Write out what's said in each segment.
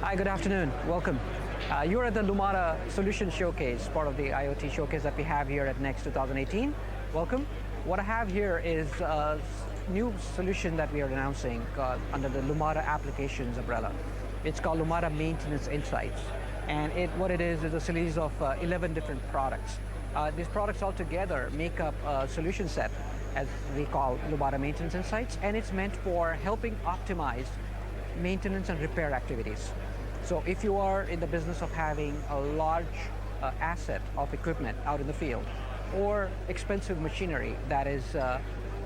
Hi, good afternoon. Welcome. You're at the Lumada Solution Showcase, part of the IoT showcase that we have here at Next 2018. Welcome. What I have here is a new solution that we are announcing under the Lumada Applications umbrella. It's called Lumada Maintenance Insights. And what it is a series of 11 different products. These products all together make up a solution set, as we call Lumada Maintenance Insights, and it's meant for helping optimize maintenance and repair activities. So if you are in the business of having a large asset of equipment out in the field, or expensive machinery that is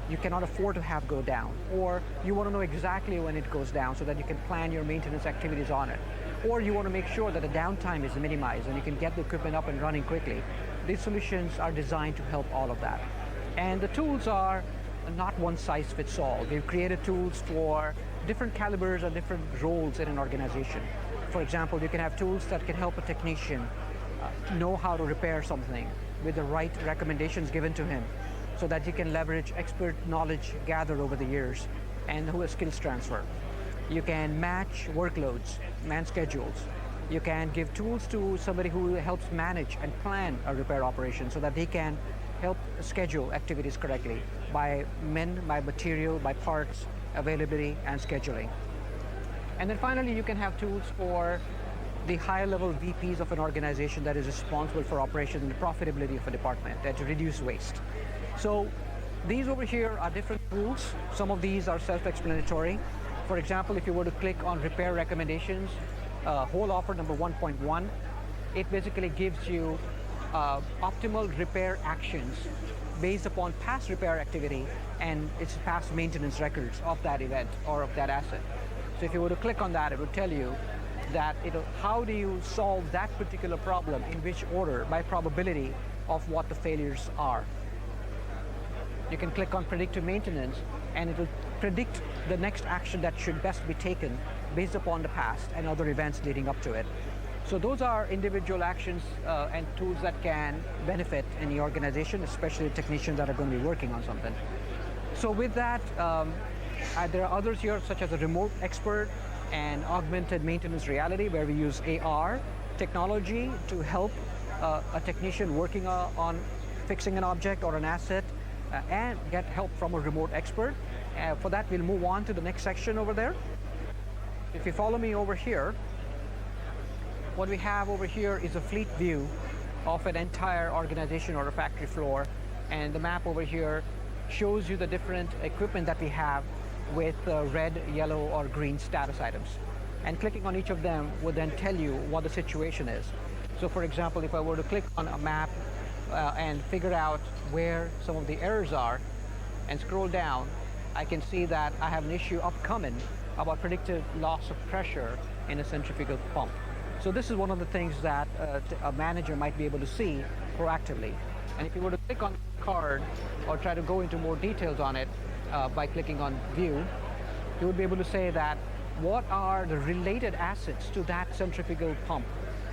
you cannot afford to have go down, or you want to know exactly when it goes down so that you can plan your maintenance activities on it, or you want to make sure that the downtime is minimized and you can get the equipment up and running quickly, these solutions are designed to help all of that. And the tools are not one size fits all. We've created tools for different calibers and different roles in an organization. For example, you can have tools that can help a technician know how to repair something with the right recommendations given to him, so that you can leverage expert knowledge gathered over the years and who has skills transfer. You can match workloads, man schedules. You can give tools to somebody who helps manage and plan a repair operation so that they can help schedule activities correctly by men, by material, by parts, availability, and scheduling. And then finally, you can have tools for the higher level VPs of an organization that is responsible for operations and the profitability of a department and to reduce waste. So these over here are different tools. Some of these are self-explanatory. For example, if you were to click on repair recommendations, whole offer number 1.1, it basically gives you optimal repair actions based upon past repair activity and its past maintenance records of that event or of that asset. So if you were to click on that, it would tell you that how do you solve that particular problem, in which order, by probability of what the failures are. You can click on predictive maintenance and it will predict the next action that should best be taken based upon the past and other events leading up to it. So those are individual actions and tools that can benefit any organization, especially technicians that are going to be working on something. So with that, there are others here such as a remote expert and augmented maintenance reality, where we use AR technology to help a technician working on fixing an object or an asset and get help from a remote expert. For that, we'll move on to the next section over there. If you follow me over here, what we have over here is a fleet view of an entire organization or a factory floor, and the map over here shows you the different equipment that we have with red, yellow, or green status items. And clicking on each of them would then tell you what the situation is. So for example, if I were to click on a map and figure out where some of the errors are and scroll down, I can see that I have an issue upcoming about predicted loss of pressure in a centrifugal pump. So this is one of the things that a manager might be able to see proactively. And if you were to click on the card or try to go into more details on it by clicking on view, you would be able to say that what are the related assets to that centrifugal pump,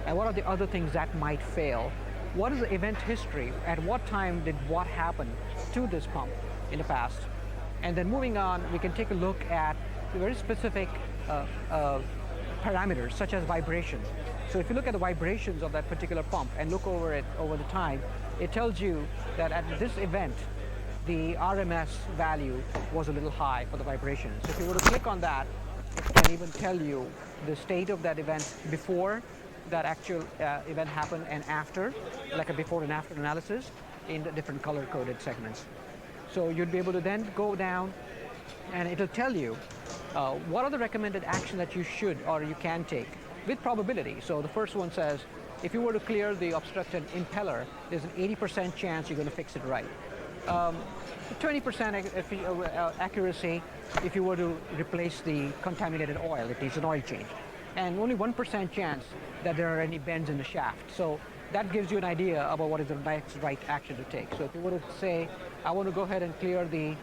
and what are the other things that might fail. What is the event history? At what time did what happen to this pump in the past? And then moving on, we can take a look at very specific parameters such as vibration. So if you look at the vibrations of that particular pump and look over it over the time, it tells you that at this event, the RMS value was a little high for the vibration. So if you were to click on that, it can even tell you the state of that event before that actual event happened and after, like a before and after analysis in the different color-coded segments. So you'd be able to then go down and it'll tell you what are the recommended action that you should or you can take with probability. So the first one says, if you were to clear the obstructed impeller, there's an 80% chance you're going to fix it right. 20% accuracy if you were to replace the contaminated oil, it needs an oil change. And only 1% chance that there are any bends in the shaft. So that gives you an idea about what is the next right action to take. So if you were to say, I want to go ahead and clear the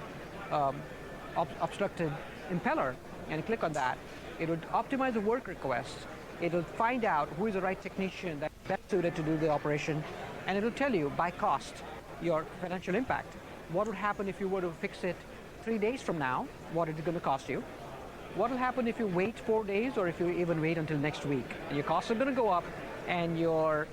obstructed impeller, and click on that, it would optimize the work request. It will find out who is the right technician that's best suited to do the operation, and it will tell you by cost your financial impact. What would happen if you were to fix it 3 days from now? What is it going to cost you? what will happen if you wait 4 days or if you even wait until next week? Your costs are going to go up and your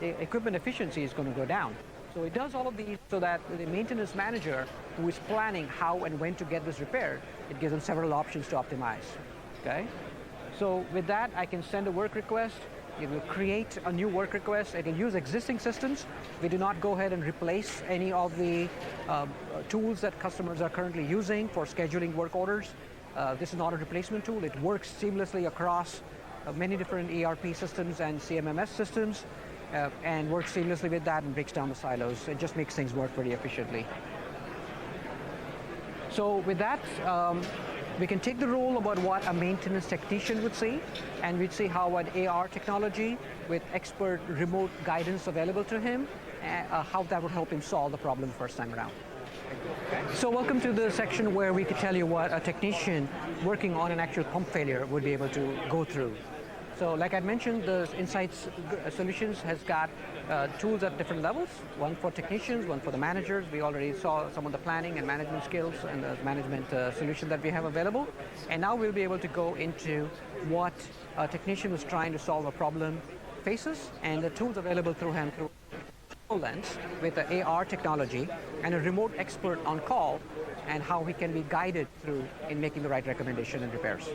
equipment efficiency is going to go down. So it does all of these so that the maintenance manager who is planning how and when to get this repaired, it gives them several options to optimize. Okay? So with that, I can send a work request. It will create a new work request. It will use existing systems. We do not go ahead and replace any of the tools that customers are currently using for scheduling work orders. This is not a replacement tool. It works seamlessly across many different ERP systems and CMMS systems and works seamlessly with that and breaks down the silos. It just makes things work very efficiently. So with that, we can take the role about what a maintenance technician would see, and we'd see how an AR technology with expert remote guidance available to him, how that would help him solve the problem first time around. So welcome to the section where we could tell you what a technician working on an actual pump failure would be able to go through. So like I mentioned, the Insights Solutions has got tools at different levels, one for technicians, one for the managers. We already saw some of the planning and management skills and the management solution that we have available. And now we'll be able to go into what a technician who's trying to solve a problem faces and the tools available through him through lens with the AR technology and a remote expert on call and how he can be guided through in making the right recommendation and repairs.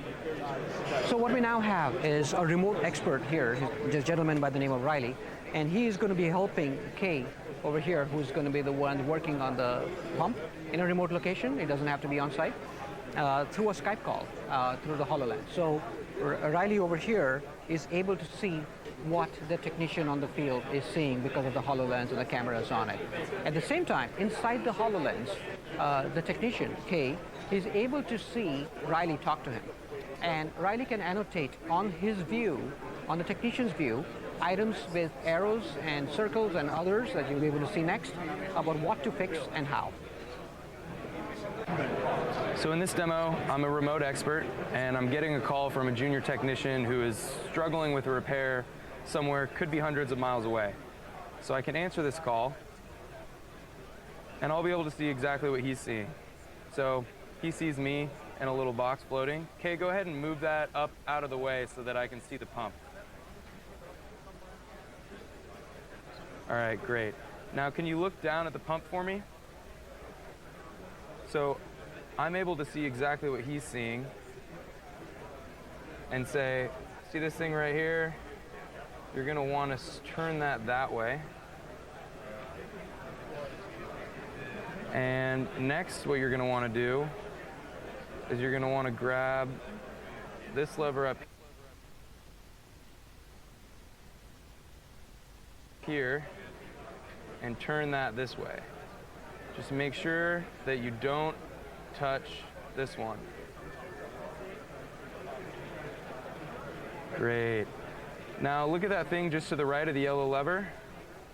So what we now have is a remote expert here, this gentleman by the name of Riley, and he is going to be helping Kay over here, who's going to be the one working on the pump in a remote location. It doesn't have to be on site, through a Skype call, through the HoloLens. So Riley over here is able to see what the technician on the field is seeing because of the HoloLens and the cameras on it. At the same time, inside the HoloLens, the technician, Kay, is able to see Riley talk to him. And Riley can annotate on his view, on the technician's view, items with arrows and circles and others that you'll be able to see next about what to fix and how. So in this demo, I'm a remote expert, and I'm getting a call from a junior technician who is struggling with a repair somewhere, could be hundreds of miles away. So I can answer this call, and I'll be able to see exactly what he's seeing. So he sees me and a little box floating. Okay, go ahead and move that up out of the way so that I can see the pump. All right, great. Now can you look down at the pump for me? So I'm able to see exactly what he's seeing and say, see this thing right here? You're gonna wanna turn that way. And next, what you're gonna wanna do is you're gonna wanna grab this lever up here and turn that this way. Just make sure that you don't touch this one. Great. Now look at that thing just to the right of the yellow lever.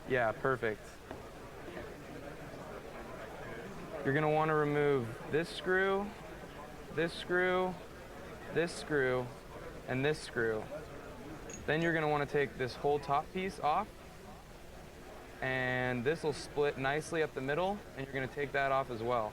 Yeah, perfect. You're gonna wanna remove this screw, this screw, this screw, and this screw. Then you're gonna wanna take this whole top piece off, and this will split nicely up the middle, and you're gonna take that off as well.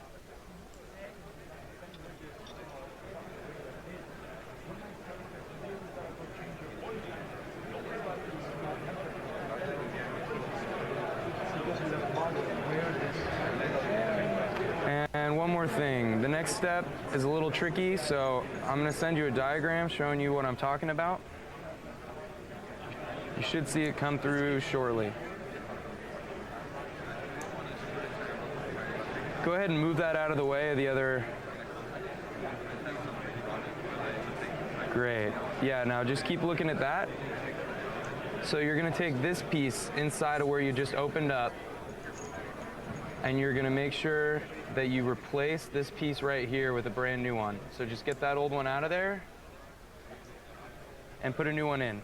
And one more thing, the next step is a little tricky, so I'm gonna send you a diagram showing you what I'm talking about. You should see it come through shortly. Go ahead and move that out of the way of the other. Great. Yeah, now just keep looking at that. So you're gonna take this piece inside of where you just opened up, and you're gonna make sure that you replace this piece right here with a brand new one. So just get that old one out of there and put a new one in.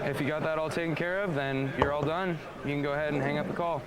If If you got that all taken care of, then you're all done. You can go ahead and hang up the call.